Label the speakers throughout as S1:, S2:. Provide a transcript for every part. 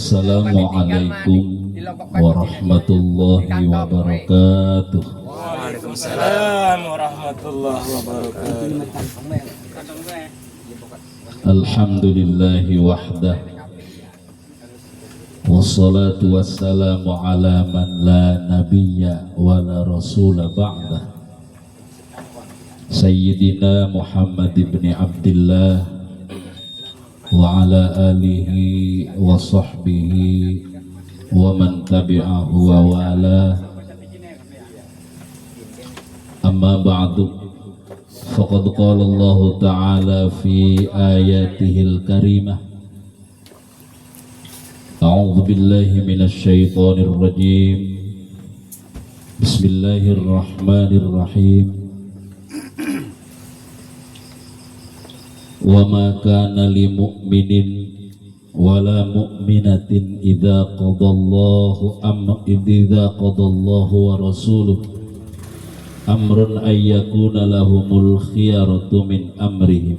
S1: Assalamualaikum warahmatullahi wabarakatuh.
S2: Waalaikumsalam warahmatullahi wabarakatuh.
S1: Alhamdulillahi wahdah, wassalatu wassalamu ala man la nabiyya wa la rasula ba'dah, Sayyidina Muhammad ibn Abdillah wa ala alihi wa sahbihi wa man tabi'ahu wa wala. Amma ba'du, faqad qala Allah ta'ala fi ayatihil karimah, a'udzu billahi minasy syaithanir rajim, bismillahirrahmanirrahim. Wa ma kana lil mu'minin wala mu'minatin idza qadallahu wa rasuluhu amrun ay yakuna lahumul khiyaratu min amrihim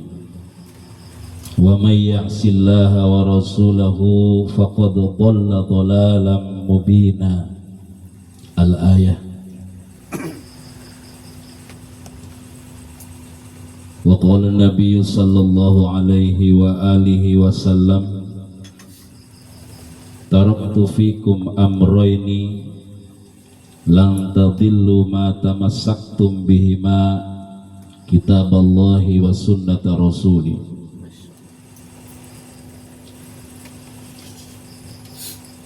S1: wa may ya'sillaha wa rasulahu faqad dhalla dhalalan mubina. Al-ayah. Wa qala an-nabiy sallallahu alaihi wa alihi wasallam, taraktu fikum amrayni lan tadillu ma tamassaktum bihima, kitaballahi wa sunnata rasuli.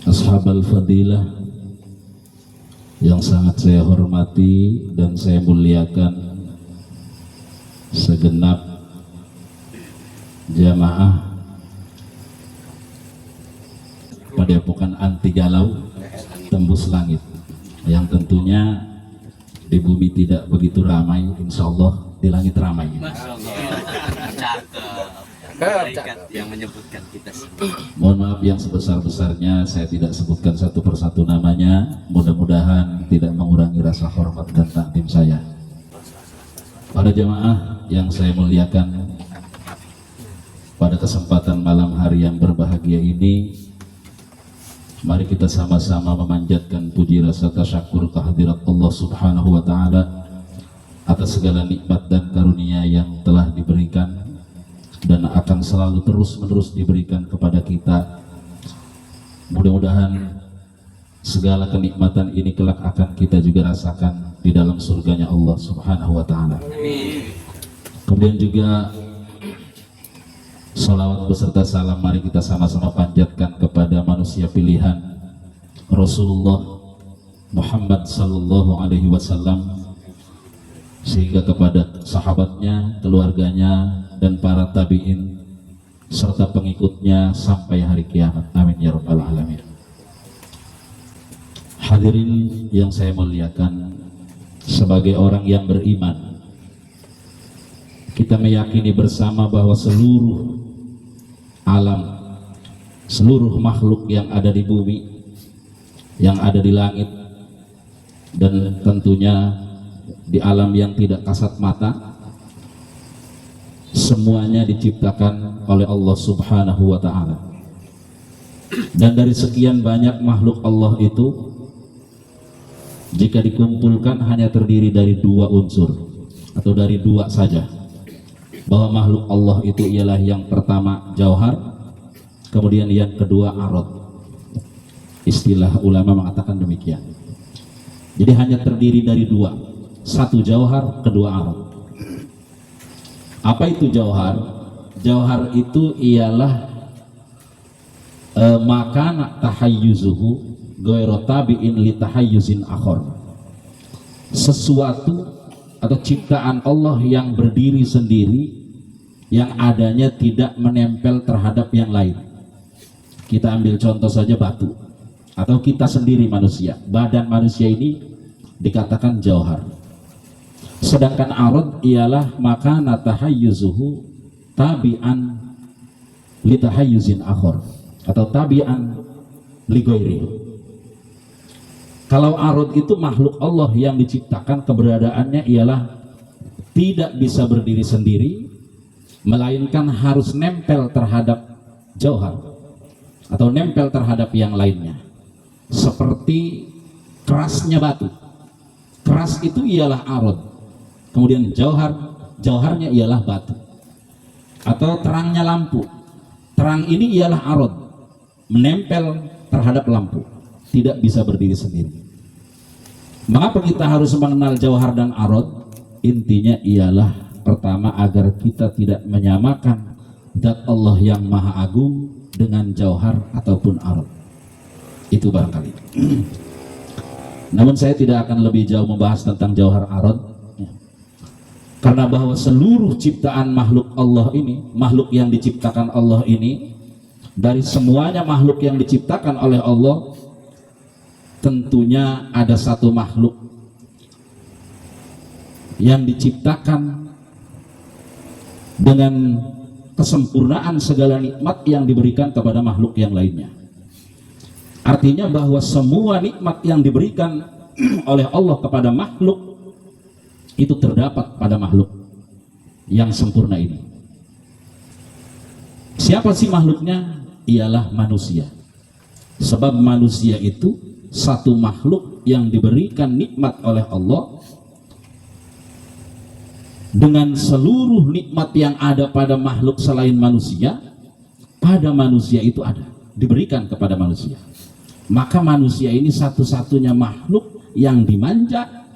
S1: Ashabal fadilah yang sangat saya hormati dan saya muliakan, segenap jamaah Padepokan Anti Galau Tembus Langit, yang tentunya di bumi tidak begitu ramai, insya Allah di langit ramai.
S3: Yang menyebutkan kita semua.
S1: Mohon maaf yang sebesar-besarnya, saya tidak sebutkan satu persatu namanya. Mudah-mudahan tidak mengurangi rasa hormat dan takdim saya. Para jemaah yang saya muliakan, pada kesempatan malam hari yang berbahagia ini, mari kita sama-sama memanjatkan puji rasa tasyakur kehadirat Allah Subhanahu wa Ta'ala atas segala nikmat dan karunia yang telah diberikan dan akan selalu terus-menerus diberikan kepada kita. Mudah-mudahan segala kenikmatan ini kelak akan kita juga rasakan di dalam surganya Allah Subhanahu wa Ta'ala. Kemudian juga salawat beserta salam mari kita sama-sama panjatkan kepada manusia pilihan Rasulullah Muhammad sallallahu alaihi wasallam, sehingga kepada sahabatnya, keluarganya, dan para tabi'in serta pengikutnya sampai hari kiamat. Amin ya rabbal alamin. Hadirin yang saya muliakan, sebagai orang yang beriman, kita meyakini bersama bahwa seluruh alam, seluruh makhluk yang ada di bumi, yang ada di langit, dan tentunya di alam yang tidak kasat mata, semuanya diciptakan oleh Allah Subhanahu wa Ta'ala. Dan dari sekian banyak makhluk Allah itu, jika dikumpulkan hanya terdiri dari dua unsur atau dari dua saja, bahwa makhluk Allah itu ialah yang pertama jauhar, kemudian yang kedua arad. Istilah ulama mengatakan demikian. Jadi hanya terdiri dari dua, satu jauhar, kedua arad. Apa itu jauhar? Jauhar itu ialah makana tahayyuzuhu ghairu tabi'in li tahayyuzin akhar. Sesuatu atau ciptaan Allah yang berdiri sendiri, yang adanya tidak menempel terhadap yang lain. Kita ambil contoh saja batu, atau kita sendiri manusia. Badan manusia ini dikatakan jauhar. Sedangkan arad ialah makana tahayyuzuhu tabi'an li tahayyuzin akhar, atau tabi'an li ghairi. Kalau arad itu makhluk Allah yang diciptakan, keberadaannya ialah tidak bisa berdiri sendiri, melainkan harus nempel terhadap jauhar atau nempel terhadap yang lainnya, seperti kerasnya batu. Keras itu ialah arod, kemudian jauharnya ialah batu. Atau terangnya lampu, terang ini ialah arod, menempel terhadap lampu, tidak bisa berdiri sendiri. Mengapa kita harus mengenal jauhar dan arod? Intinya ialah pertama, agar kita tidak menyamakan zat Allah yang maha agung dengan jauhar ataupun arod. Itu barangkali. Namun saya tidak akan lebih jauh membahas tentang jauhar arod, karena bahwa seluruh ciptaan makhluk Allah ini, makhluk yang diciptakan Allah ini, dari semuanya makhluk yang diciptakan oleh Allah, tentunya ada satu makhluk yang diciptakan dengan kesempurnaan segala nikmat yang diberikan kepada makhluk yang lainnya. Artinya bahwa semua nikmat yang diberikan oleh Allah kepada makhluk itu terdapat pada makhluk yang sempurna ini. Siapa sih makhluknya? Ialah manusia. Sebab manusia itu satu makhluk yang diberikan nikmat oleh Allah, dengan seluruh nikmat yang ada pada makhluk selain manusia, pada manusia itu ada, diberikan kepada manusia. Maka manusia ini satu-satunya makhluk yang dimanja,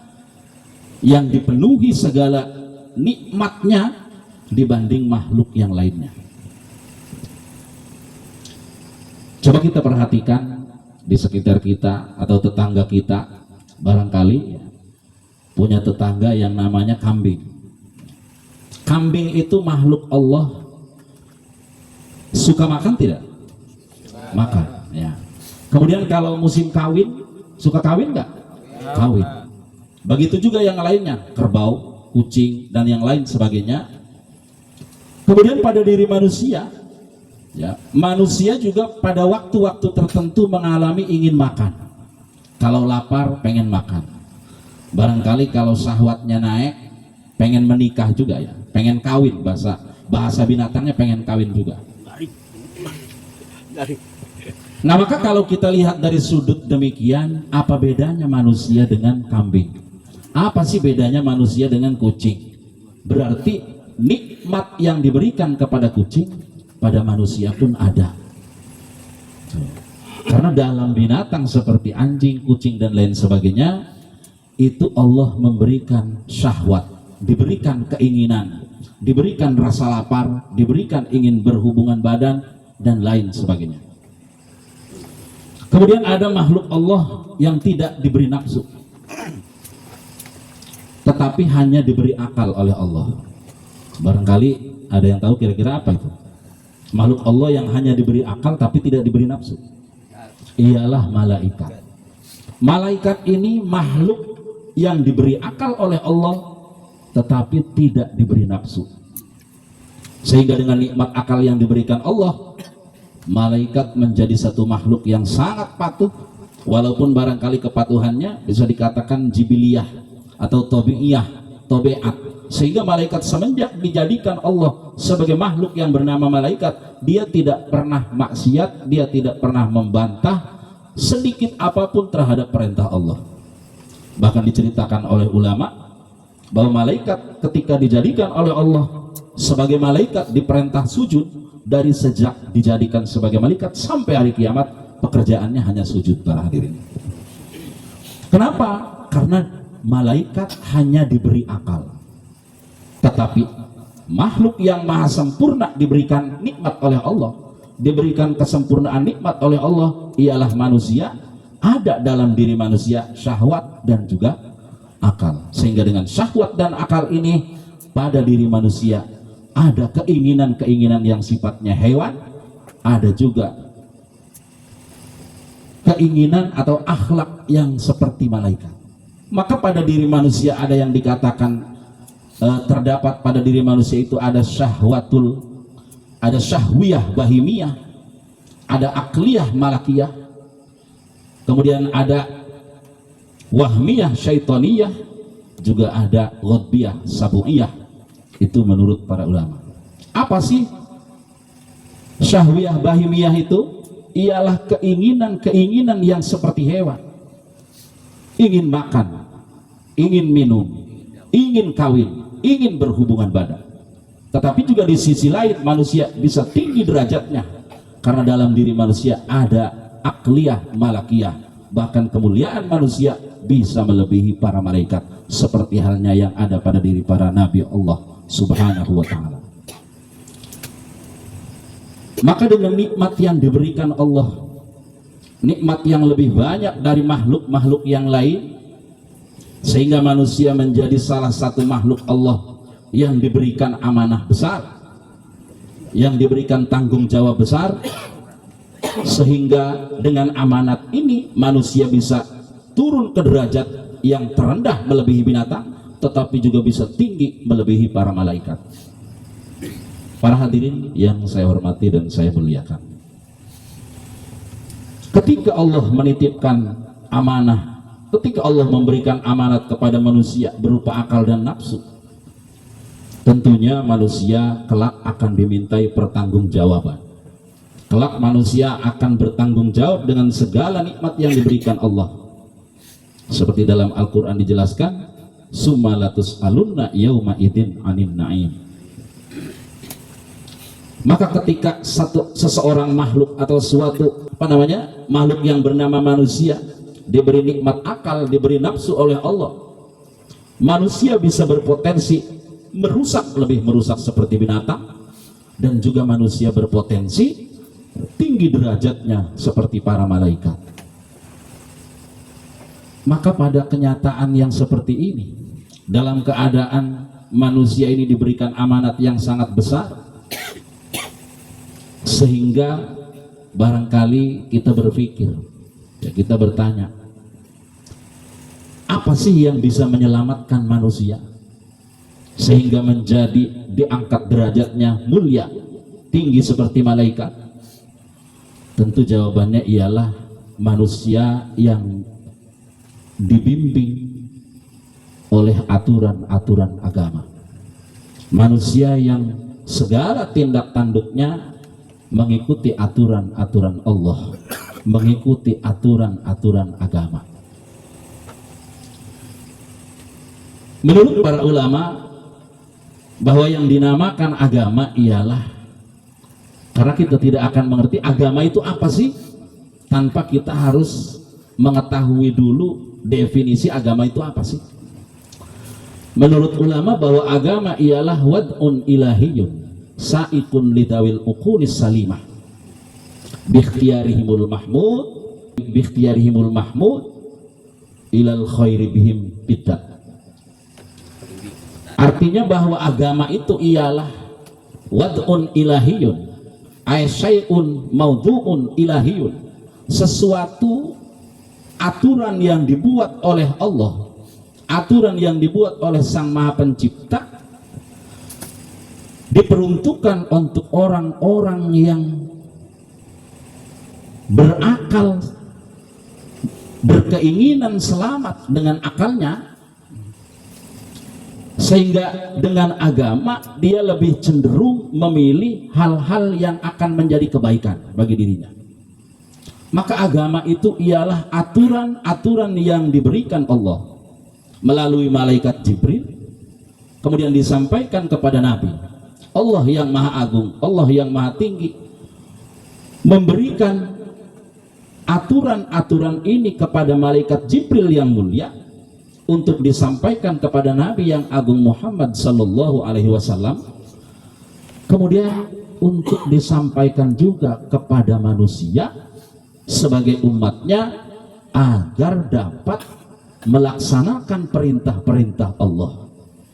S1: yang dipenuhi segala nikmatnya dibanding makhluk yang lainnya. Coba kita perhatikan di sekitar kita atau tetangga kita, barangkali punya tetangga yang namanya kambing. Kambing itu makhluk Allah, suka makan tidak? Makan, ya. Kemudian kalau musim kawin, suka kawin nggak? Kawin. Begitu juga yang lainnya, kerbau, kucing, dan yang lain sebagainya. Kemudian pada diri manusia, ya, manusia juga pada waktu-waktu tertentu mengalami ingin makan. Kalau lapar, pengen makan. Barangkali kalau syahwatnya naik, pengen menikah juga, ya, pengen kawin, bahasa binatangnya pengen kawin juga. Nah, maka kalau kita lihat dari sudut demikian, apa bedanya manusia dengan kambing? Apa sih bedanya manusia dengan kucing? Berarti nikmat yang diberikan kepada kucing, pada manusia pun ada. Karena dalam binatang seperti anjing, kucing, dan lain sebagainya, itu Allah memberikan syahwat, diberikan keinginan, diberikan rasa lapar, diberikan ingin berhubungan badan, dan lain sebagainya. Kemudian ada makhluk Allah yang tidak diberi nafsu, tetapi hanya diberi akal oleh Allah. Barangkali ada yang tahu kira-kira apa itu? Makhluk Allah yang hanya diberi akal tapi tidak diberi nafsu, ialah malaikat. Malaikat ini makhluk yang diberi akal oleh Allah tetapi tidak diberi nafsu. Sehingga dengan nikmat akal yang diberikan Allah, malaikat menjadi satu makhluk yang sangat patuh, walaupun barangkali kepatuhannya bisa dikatakan jibiliyah atau tobi'iyah, tobeat. Sehingga malaikat semenjak dijadikan Allah sebagai makhluk yang bernama malaikat, dia tidak pernah maksiat, dia tidak pernah membantah sedikit apapun terhadap perintah Allah. Bahkan diceritakan oleh ulama bahwa malaikat ketika dijadikan oleh Allah sebagai malaikat diperintah sujud, dari sejak dijadikan sebagai malaikat sampai hari kiamat pekerjaannya hanya sujud, para hadirin. Kenapa? Karena malaikat hanya diberi akal, tetapi makhluk yang maha sempurna diberikan nikmat oleh Allah, diberikan kesempurnaan nikmat oleh Allah, ialah manusia. Ada dalam diri manusia syahwat dan juga akal, sehingga dengan syahwat dan akal ini pada diri manusia ada keinginan-keinginan yang sifatnya hewan, ada juga keinginan atau akhlak yang seperti malaikat. Maka pada diri manusia ada yang dikatakan terdapat pada diri manusia itu ada syahwatul, ada syahwiyah bahimiyah, ada akliyah malakiyah, kemudian ada wahmiyah syaitoniyah, juga ada ghadbiyah sabu'iyah. Itu menurut para ulama. Apa sih syahwiyah bahimiyah itu? ialah keinginan-keinginan yang seperti hewan. Ingin makan, ingin minum, ingin kawin, ingin berhubungan badan. Tetapi juga di sisi lain manusia bisa tinggi derajatnya karena dalam diri manusia ada akliyah malakiyah, bahkan kemuliaan manusia bisa melebihi para malaikat seperti halnya yang ada pada diri para nabi Allah Subhanahu wa ta'ala. Maka dengan nikmat yang diberikan Allah, nikmat yang lebih banyak dari makhluk-makhluk yang lain, sehingga manusia menjadi salah satu makhluk Allah yang diberikan amanah besar, yang diberikan tanggung jawab besar, sehingga dengan amanat ini manusia bisa turun ke derajat yang terendah melebihi binatang, tetapi juga bisa tinggi melebihi para malaikat. Para hadirin yang saya hormati dan saya muliakan, ketika Allah menitipkan amanah, ketika Allah memberikan amanat kepada manusia berupa akal dan nafsu, tentunya manusia kelak akan dimintai pertanggungjawaban. Kelak manusia akan bertanggung jawab dengan segala nikmat yang diberikan Allah. Seperti dalam Al-Quran dijelaskan, summa latus'alunna yauma idzin 'anin na'im. Maka ketika seseorang makhluk atau suatu makhluk yang bernama manusia diberi nikmat akal, diberi nafsu oleh Allah, manusia bisa berpotensi merusak, lebih merusak seperti binatang, dan juga manusia berpotensi tinggi derajatnya seperti para malaikat. Maka pada kenyataan yang seperti ini, dalam keadaan manusia ini diberikan amanat yang sangat besar, sehingga barangkali kita berpikir, ya kita bertanya, apa sih yang bisa menyelamatkan manusia sehingga menjadi diangkat derajatnya mulia, tinggi seperti malaikat? Tentu jawabannya ialah manusia yang dibimbing oleh aturan-aturan agama, manusia yang segala tindak tanduknya mengikuti aturan-aturan Allah, mengikuti aturan-aturan agama. Menurut para ulama, bahwa yang dinamakan agama ialah, karena kita tidak akan mengerti agama itu apa sih tanpa kita harus mengetahui dulu definisi agama itu apa sih. Menurut ulama bahwa agama ialah wad'un ilahiyun sa'ikun lidawil uqulis salimah bikhtiyarihimul mahmud ilal khairi bihim bid'ah. Artinya bahwa agama itu ialah wad'un ilahiyun ay syai'un maudhu'un ilahiyun, sesuatu aturan yang dibuat oleh Allah, aturan yang dibuat oleh Sang Maha Pencipta, diperuntukkan untuk orang-orang yang berakal, berkeinginan selamat dengan akalnya, sehingga dengan agama dia lebih cenderung memilih hal-hal yang akan menjadi kebaikan bagi dirinya. Maka agama itu ialah aturan-aturan yang diberikan Allah melalui malaikat Jibril, kemudian disampaikan kepada Nabi. Allah yang maha agung, Allah yang maha tinggi memberikan aturan-aturan ini kepada malaikat Jibril yang mulia untuk disampaikan kepada Nabi yang agung Muhammad sallallahu alaihi wasallam, kemudian untuk disampaikan juga kepada manusia sebagai umatnya agar dapat melaksanakan perintah-perintah Allah,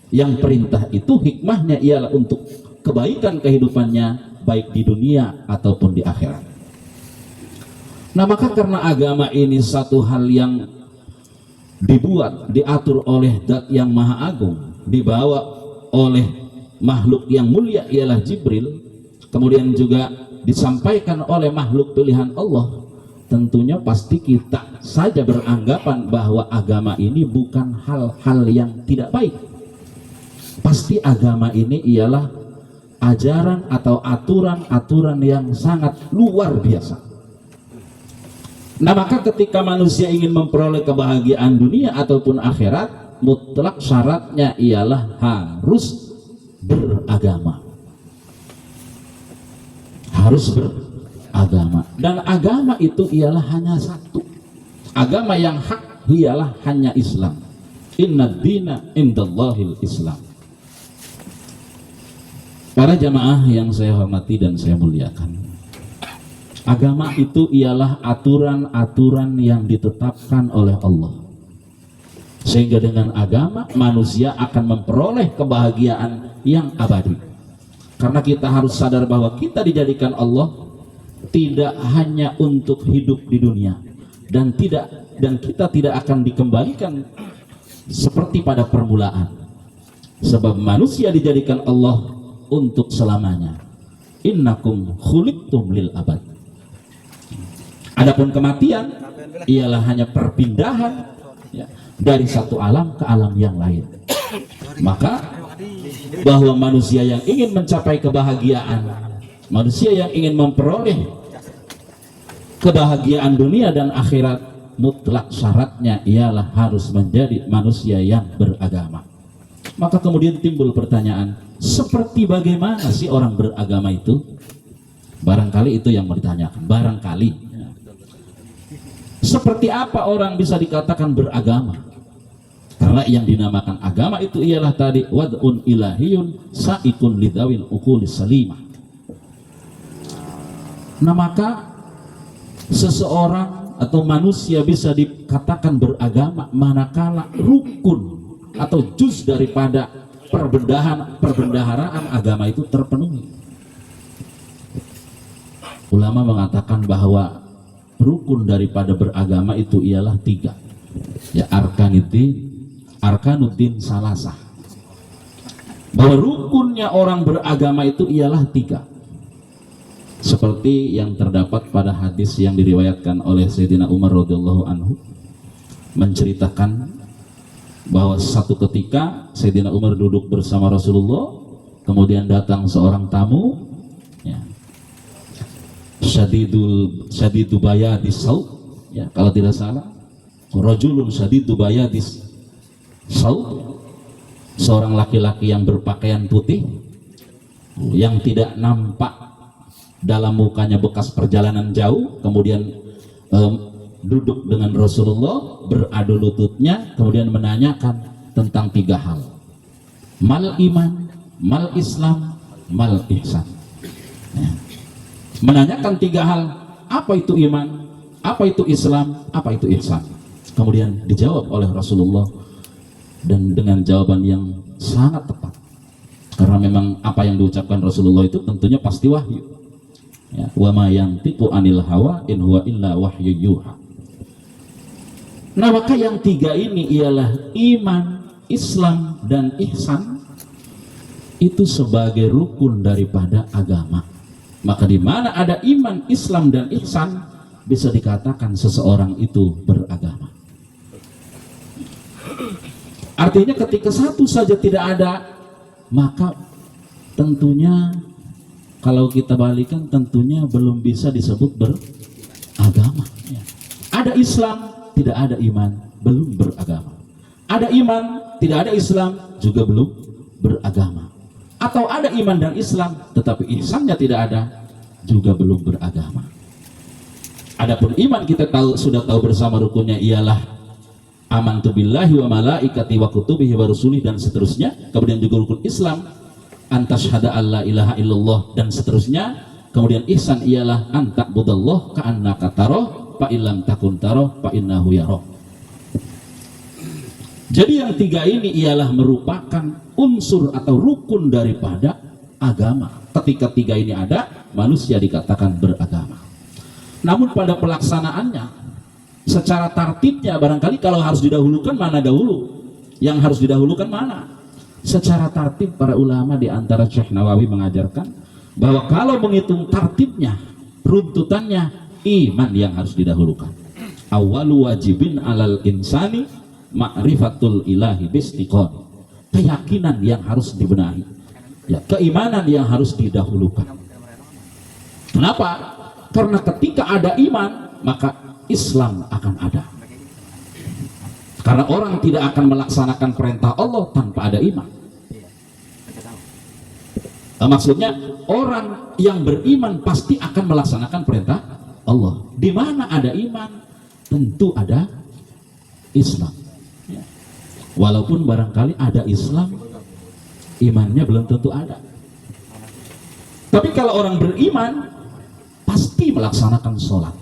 S1: yang perintah itu hikmahnya ialah untuk kebaikan kehidupannya baik di dunia ataupun di akhirat. Nah, maka karena agama ini satu hal yang dibuat, diatur oleh Zat yang Maha Agung, dibawa oleh makhluk yang mulia ialah Jibril, kemudian juga disampaikan oleh makhluk pilihan Allah, tentunya pasti kita saja beranggapan bahwa agama ini bukan hal-hal yang tidak baik. Pasti agama ini ialah ajaran atau aturan-aturan yang sangat luar biasa, Nah, maka ketika manusia ingin memperoleh kebahagiaan dunia ataupun akhirat, mutlak syaratnya ialah harus beragama. Harus beragama. Dan agama itu ialah hanya satu. Agama yang hak ialah hanya Islam. Inna dina indallahil Islam. Para jamaah yang saya hormati dan saya muliakan, agama itu ialah aturan-aturan yang ditetapkan oleh Allah, sehingga dengan agama manusia akan memperoleh kebahagiaan yang abadi. Karena kita harus sadar bahwa kita dijadikan Allah tidak hanya untuk hidup di dunia, dan kita tidak akan dikembalikan seperti pada permulaan, sebab manusia dijadikan Allah untuk selamanya. Innakum khuliqtum lil abad. Adapun kematian ialah hanya perpindahan, ya, dari satu alam ke alam yang lain. Maka bahwa manusia yang ingin mencapai kebahagiaan, manusia yang ingin memperoleh kebahagiaan dunia dan akhirat, mutlak syaratnya ialah harus menjadi manusia yang beragama. Maka kemudian timbul pertanyaan, seperti bagaimana sih orang beragama itu? Barangkali itu yang mau ditanyakan, barangkali. Seperti apa orang bisa dikatakan beragama? Karena yang dinamakan agama itu ialah tadi wad'un ilahiyun sa'ikun lidawil uqulis salimah. Nah, maka seseorang atau manusia bisa dikatakan beragama manakala rukun atau juz daripada perbendaharaan agama itu terpenuhi. Ulama mengatakan bahwa rukun daripada beragama itu ialah 3, ya, arkanuddin salasah. Bahwa rukunnya orang beragama itu ialah 3, seperti yang terdapat pada hadis yang diriwayatkan oleh Sayyidina Umar radhiyallahu anhu, menceritakan bahwa satu ketika Sayyidina Umar duduk bersama Rasulullah, kemudian datang seorang tamu, ya, syadidu bayadis saut, ya, kalau tidak salah rajulun syadidu bayadis saut, seorang laki-laki yang berpakaian putih, yang tidak nampak dalam mukanya bekas perjalanan jauh, kemudian duduk dengan Rasulullah, beradu lututnya, kemudian menanyakan tentang 3 hal: mal iman, mal Islam, mal ihsan. Ya. Menanyakan 3 hal, apa itu iman, apa itu Islam, apa itu ihsan. Kemudian dijawab oleh Rasulullah, dan dengan jawaban yang sangat tepat, karena memang apa yang diucapkan Rasulullah itu tentunya pasti wahyu, ya, wa ma yantiqu anil hawa in huwa illa wahyu yuha. Nah, maka yang 3 ini ialah iman, Islam, dan ihsan, itu sebagai rukun daripada agama. Maka di mana ada iman, Islam, dan ihsan, bisa dikatakan seseorang itu beragama. Artinya ketika satu saja tidak ada, maka tentunya kalau kita balikan, tentunya belum bisa disebut beragama. Ada Islam, tidak ada iman, belum beragama. Ada iman, tidak ada Islam, juga belum beragama. Atau ada iman dan Islam, tetapi ihsannya tidak ada, juga belum beragama. Adapun iman kita sudah tahu bersama rukunnya ialah amantu billahi wa malaikati wa kutubihi wa rusulihi dan seterusnya. Kemudian juga rukun Islam antasyhada alla ilaha illallah dan seterusnya. Kemudian ihsan ialah anta'budallah ka'annaka tarah fa illam takun tarah fa innahu yarah. Jadi yang 3 ini ialah merupakan unsur atau rukun daripada agama. Ketika 3 ini ada, manusia dikatakan beragama. Namun pada pelaksanaannya, secara tartibnya, barangkali kalau harus didahulukan mana dahulu, yang harus didahulukan mana. Secara tartib para ulama di antara Syekh Nawawi mengajarkan bahwa kalau menghitung tartibnya, runtutannya, iman yang harus didahulukan. Awalu wajibin alal insani ma'rifatul ilahi bistiqon. Keyakinan yang harus dibenahi, ya, keimanan yang harus didahulukan. Kenapa? Karena ketika ada iman, maka Islam akan ada. Karena orang tidak akan melaksanakan perintah Allah tanpa ada iman. Maksudnya orang yang beriman pasti akan melaksanakan perintah Allah. Di mana ada iman, tentu ada Islam. Ya. Walaupun barangkali ada Islam, imannya belum tentu ada. Tapi kalau orang beriman, pasti melaksanakan sholat.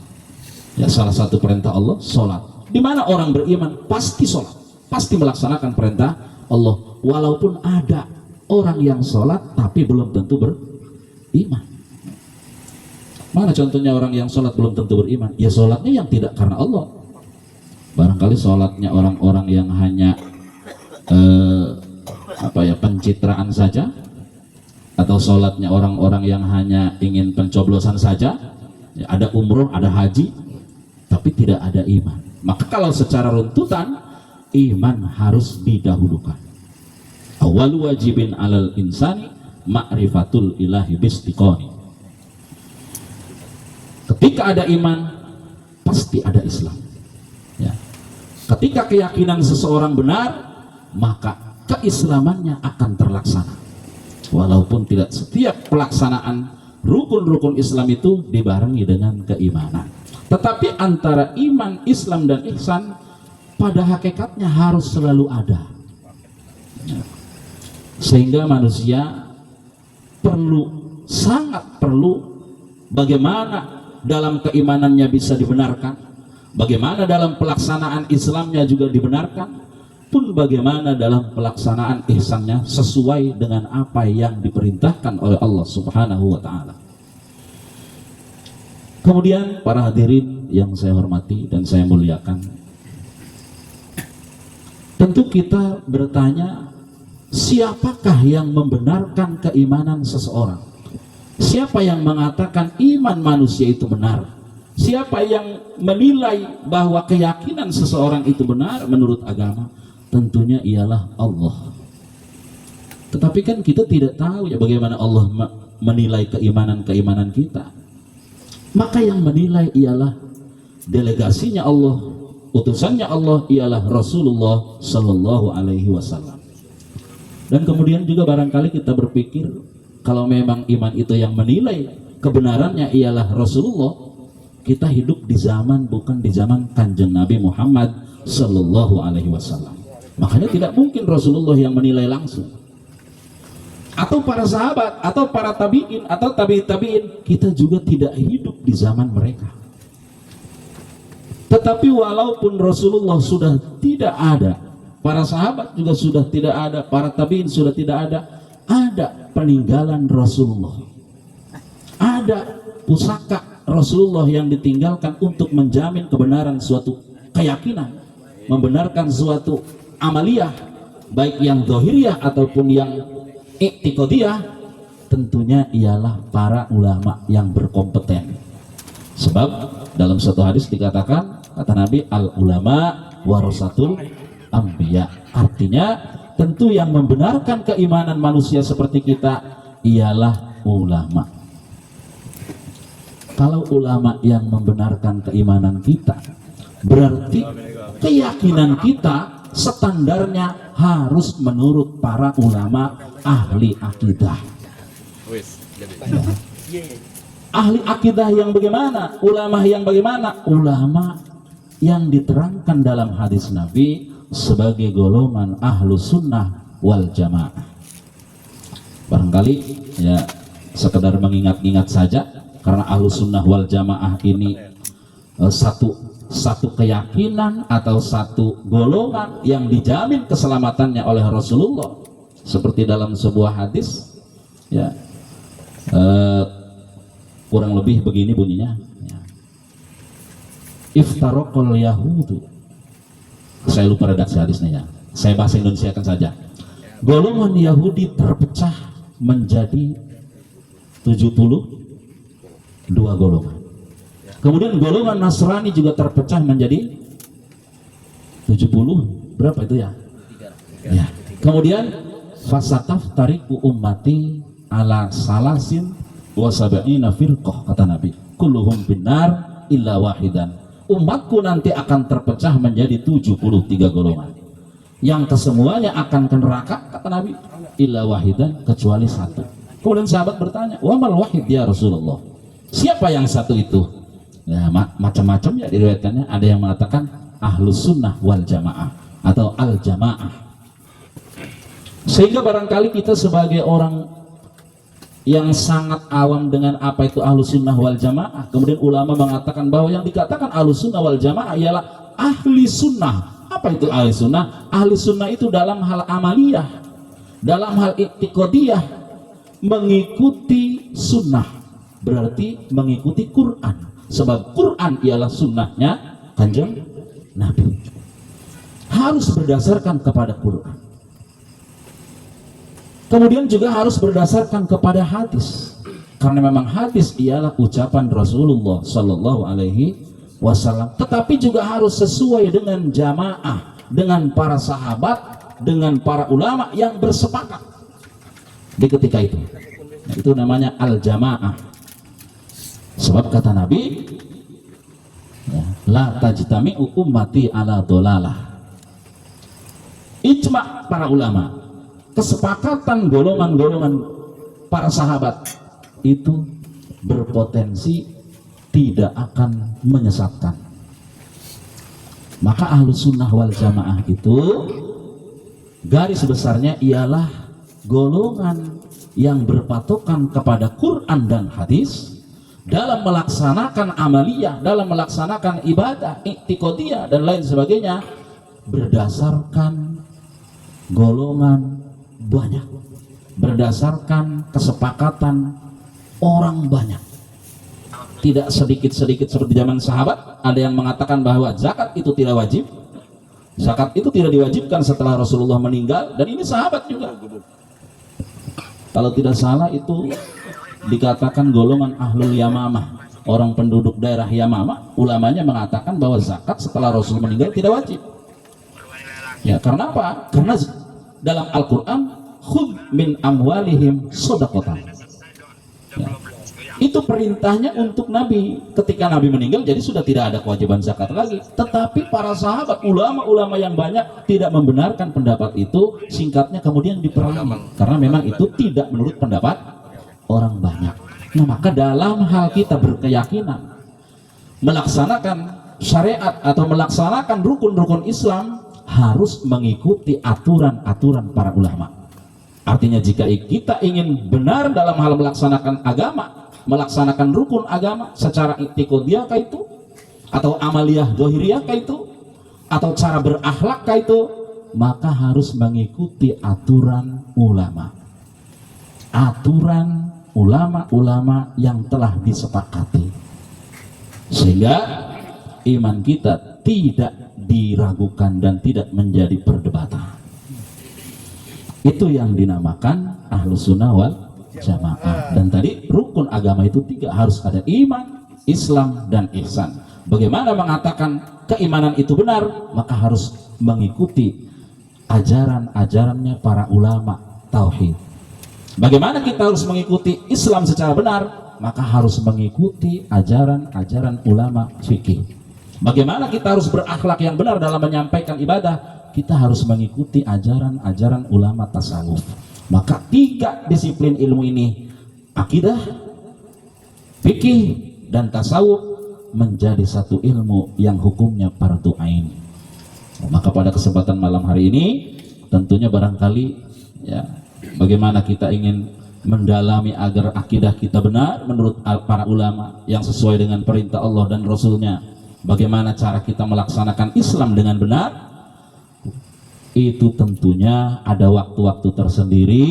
S1: Ya, salah satu perintah Allah, sholat. Di mana orang beriman, pasti sholat, pasti melaksanakan perintah Allah. Walaupun ada orang yang sholat, tapi belum tentu beriman. Mana contohnya orang yang sholat belum tentu beriman? Ya sholatnya yang tidak karena Allah. Barangkali sholatnya orang-orang yang hanya pencitraan saja, atau sholatnya orang-orang yang hanya ingin pencoblosan saja. Ya, ada umroh, ada haji, tapi tidak ada iman. Maka kalau secara runtutan, iman harus didahulukan. Awal wajibin alal insani ma'rifatul ilahi bistiqoni. Ketika ada iman, pasti ada Islam. Ya. Ketika keyakinan seseorang benar, maka keislamannya akan terlaksana. Walaupun tidak setiap pelaksanaan rukun-rukun Islam itu dibarengi dengan keimanan. Tetapi antara iman, Islam, dan ihsan pada hakikatnya harus selalu ada. Ya. Sehingga manusia sangat perlu bagaimana dalam keimanannya bisa dibenarkan, bagaimana dalam pelaksanaan Islamnya juga dibenarkan, pun bagaimana dalam pelaksanaan ihsannya sesuai dengan apa yang diperintahkan oleh Allah Subhanahu wa ta'ala. Kemudian para hadirin yang saya hormati dan saya muliakan, tentu kita bertanya, siapakah yang membenarkan keimanan seseorang? Siapa yang mengatakan iman manusia itu benar? Siapa yang menilai bahwa keyakinan seseorang itu benar menurut agama? Tentunya ialah Allah. Tetapi kan kita tidak tahu ya bagaimana Allah menilai keimanan kita. Maka yang menilai ialah delegasinya Allah, utusannya Allah ialah Rasulullah Sallallahu Alaihi Wasallam. Dan kemudian juga barangkali kita berpikir, kalau memang iman itu yang menilai kebenarannya ialah Rasulullah, kita hidup di zaman bukan di zaman Kanjeng Nabi Muhammad Sallallahu Alaihi Wasallam. Makanya tidak mungkin Rasulullah yang menilai langsung, atau para sahabat, atau para tabi'in, atau tabi'in. Kita juga tidak hidup di zaman mereka. Tetapi walaupun Rasulullah sudah tidak ada, para sahabat juga sudah tidak ada, para tabi'in sudah tidak ada peninggalan Rasulullah, ada pusaka Rasulullah yang ditinggalkan untuk menjamin kebenaran suatu keyakinan, membenarkan suatu amaliyah, baik yang zahiriyah ataupun yang i'tiqadiyah. Tentunya ialah para ulama yang berkompeten. Sebab dalam satu hadis dikatakan, kata Nabi, al ulama warasatul anbiya. Artinya tentu yang membenarkan keimanan manusia seperti kita ialah ulama. Kalau ulama yang membenarkan keimanan kita, berarti keyakinan kita standarnya harus menurut para ulama ahli akidah. Ahli akidah yang bagaimana? Ulama yang bagaimana? Ulama yang diterangkan dalam hadis Nabi sebagai golongan ahlu sunnah wal jamaah. Barangkali ya sekedar mengingat-ingat saja, karena ahlu sunnah wal jamaah ini satu keyakinan atau satu golongan yang dijamin keselamatannya oleh Rasulullah, seperti dalam sebuah hadis ya, kurang lebih begini bunyinya ya. Iftaraqal yahudu, saya lupa redaksi hadisnya ya, saya bahasa Indonesia kan saja. Golongan Yahudi terpecah menjadi 72 golongan. Kemudian golongan Nasrani juga terpecah menjadi 70, berapa itu ya? Ya. Kemudian fasataf tariku ummati ala salasin wa sab'ina firqah, kata Nabi. Kulluhum binar illa wahidan umatku nanti akan terpecah menjadi 73 golongan, yang kesemuanya akan ke neraka, kata Nabi, illa wahidan, kecuali satu. Kemudian sahabat bertanya, wa mal wahid ya Rasulullah, siapa yang satu itu? Nah, macam-macam ya diriwayatkannya. Ada yang mengatakan ahlus sunnah wal jamaah atau al jamaah. Sehingga barangkali kita sebagai orang yang sangat awam dengan apa itu ahlus sunnah wal jamaah, kemudian ulama mengatakan bahwa yang dikatakan ahlus sunnah wal jamaah ialah ahli sunnah. Apa itu ahli sunnah? Ahli sunnah itu dalam hal amaliyah, dalam hal i'tiqadiyah, mengikuti sunnah, berarti mengikuti Quran, sebab Quran ialah sunnahnya Kanjeng Nabi, harus berdasarkan kepada Quran. Kemudian juga harus berdasarkan kepada hadis, karena memang hadis ialah ucapan Rasulullah Sallallahu Alaihi Wasallam. Tetapi juga harus sesuai dengan jamaah, dengan para sahabat, dengan para ulama yang bersepakat di ketika itu. Itu namanya al-jamaah. Sebab kata Nabi, ya, la tajtami'u ummati ala dolalah. Ijma' para ulama, kesepakatan golongan-golongan para sahabat itu berpotensi tidak akan menyesatkan. Maka ahlus sunnah wal jamaah itu garis besarnya ialah golongan yang berpatokan kepada Quran dan hadis dalam melaksanakan amaliyah, dalam melaksanakan ibadah, i'tiqadiyah dan lain sebagainya, berdasarkan golongan banyak, berdasarkan kesepakatan orang banyak. Tidak sedikit-sedikit seperti zaman sahabat. Ada yang mengatakan bahwa zakat itu tidak wajib, zakat itu tidak diwajibkan setelah Rasulullah meninggal, dan ini sahabat juga. Kalau tidak salah itu dikatakan golongan ahlul yamamah, orang penduduk daerah Yamamah. Ulamanya mengatakan bahwa zakat setelah Rasul meninggal tidak wajib. Ya, karena apa? Karena dalam Al-Quran, khudh min amwalihim shadaqatan. Ya. Itu perintahnya untuk Nabi. Ketika Nabi meninggal, jadi sudah tidak ada kewajiban zakat lagi. Tetapi para sahabat, ulama-ulama yang banyak tidak membenarkan pendapat itu. Singkatnya kemudian diperangi, karena memang itu tidak menurut pendapat orang banyak. Nah, maka dalam hal kita berkeyakinan melaksanakan syariat atau melaksanakan rukun-rukun Islam, harus mengikuti aturan-aturan para ulama. Artinya jika kita ingin benar dalam hal melaksanakan agama, melaksanakan rukun agama secara i'tiqadiyah kah itu, atau amaliyah zahiriyah kah itu, atau cara berakhlak kah itu, maka harus mengikuti aturan ulama, aturan ulama-ulama yang telah disepakati, sehingga iman kita tidak diragukan dan tidak menjadi perdebatan. Itu yang dinamakan ahlus sunnah wal jamaah. Dan tadi rukun agama itu 3, harus ada iman, Islam, dan ihsan. Bagaimana mengatakan keimanan itu benar? Maka harus mengikuti ajaran-ajarannya para ulama tauhid. Bagaimana kita harus mengikuti Islam secara benar? Maka harus mengikuti ajaran-ajaran ulama fikih. Bagaimana kita harus berakhlak yang benar dalam menyampaikan ibadah? Kita harus mengikuti ajaran-ajaran ulama tasawuf. Maka 3 disiplin ilmu ini, akidah, fikih, dan tasawuf, menjadi satu ilmu yang hukumnya fardu ain. Maka pada kesempatan malam hari ini, tentunya barangkali ya, bagaimana kita ingin mendalami agar akidah kita benar menurut para ulama yang sesuai dengan perintah Allah dan Rasulnya. Bagaimana cara kita melaksanakan Islam dengan benar, itu tentunya ada waktu-waktu tersendiri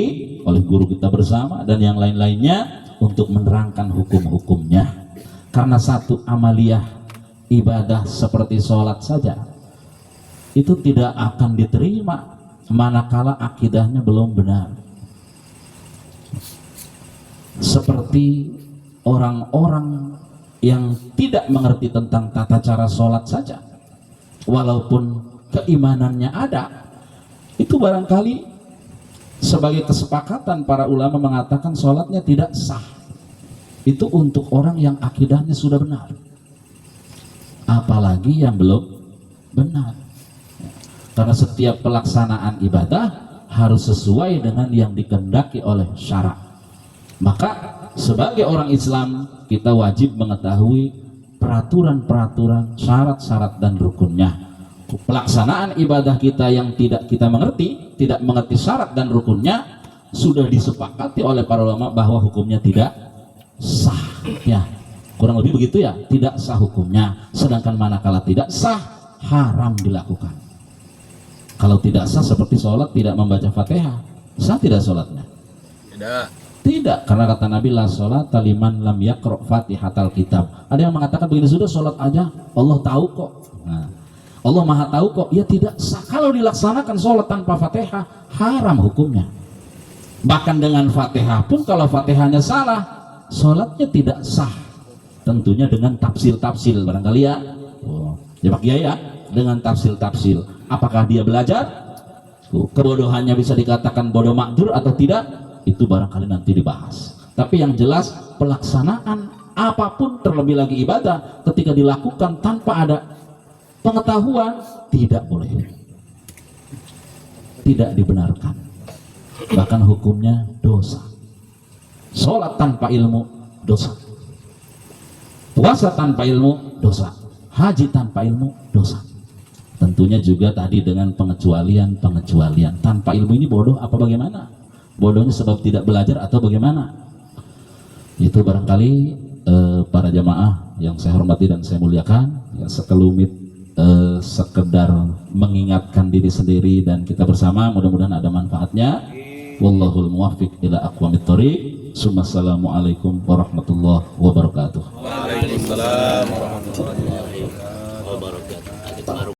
S1: oleh guru kita bersama dan yang lain-lainnya untuk menerangkan hukum-hukumnya. Karena satu amaliyah ibadah seperti sholat saja itu tidak akan diterima manakala akidahnya belum benar. Seperti orang-orang yang tidak mengerti tentang tata cara sholat saja, walaupun keimanannya ada, itu barangkali sebagai kesepakatan para ulama mengatakan sholatnya tidak sah. Itu untuk orang yang akidahnya sudah benar. apalagi yang belum benar. Karena setiap pelaksanaan ibadah harus sesuai dengan yang dikehendaki oleh syara. Maka sebagai orang Islam kita wajib mengetahui peraturan-peraturan, syarat-syarat dan rukunnya. Pelaksanaan ibadah kita yang tidak kita mengerti, tidak mengerti syarat dan rukunnya, sudah disepakati oleh para ulama bahwa hukumnya tidak sah, ya. Kurang lebih begitu ya, tidak sah hukumnya. Sedangkan manakala tidak sah, haram dilakukan. Kalau tidak sah seperti sholat tidak membaca Fatihah, sah tidak sholatnya? Tidak, karena kata Nabi, la sholat liman lam yaqra fatihatal kitab. Ada yang mengatakan begini, sudah sholat aja, Allah tahu kok. Nah, Allah maha tahu kok. Ya tidak sah. Kalau dilaksanakan sholat tanpa Fatihah, haram hukumnya. Bahkan dengan Fatihah pun, kalau Fatihahnya salah, sholatnya tidak sah. Tentunya dengan tafsil-tafsil barangkali ya. Ya Pak Kiai ya, dengan tafsil-tafsil. Apakah dia belajar? Kebodohannya bisa dikatakan bodoh makdur atau tidak? Itu barangkali nanti dibahas. Tapi yang jelas pelaksanaan apapun, terlebih lagi ibadah, ketika dilakukan tanpa ada pengetahuan, tidak boleh, tidak dibenarkan, bahkan hukumnya dosa. Sholat tanpa ilmu dosa, puasa tanpa ilmu dosa, haji tanpa ilmu dosa. Tentunya juga tadi dengan pengecualian. Tanpa ilmu ini bodoh apa bagaimana? Bodohnya sebab tidak belajar atau bagaimana? Itu barangkali para jamaah yang saya hormati dan saya muliakan, ya, sekelumit sekedar mengingatkan diri sendiri dan kita bersama, mudah-mudahan ada manfaatnya. Wallahul muwaffiq ila aqwamit thoriq. Assalamualaikum warahmatullahi wabarakatuh.
S2: Waalaikumsalam warahmatullahi wabarakatuh.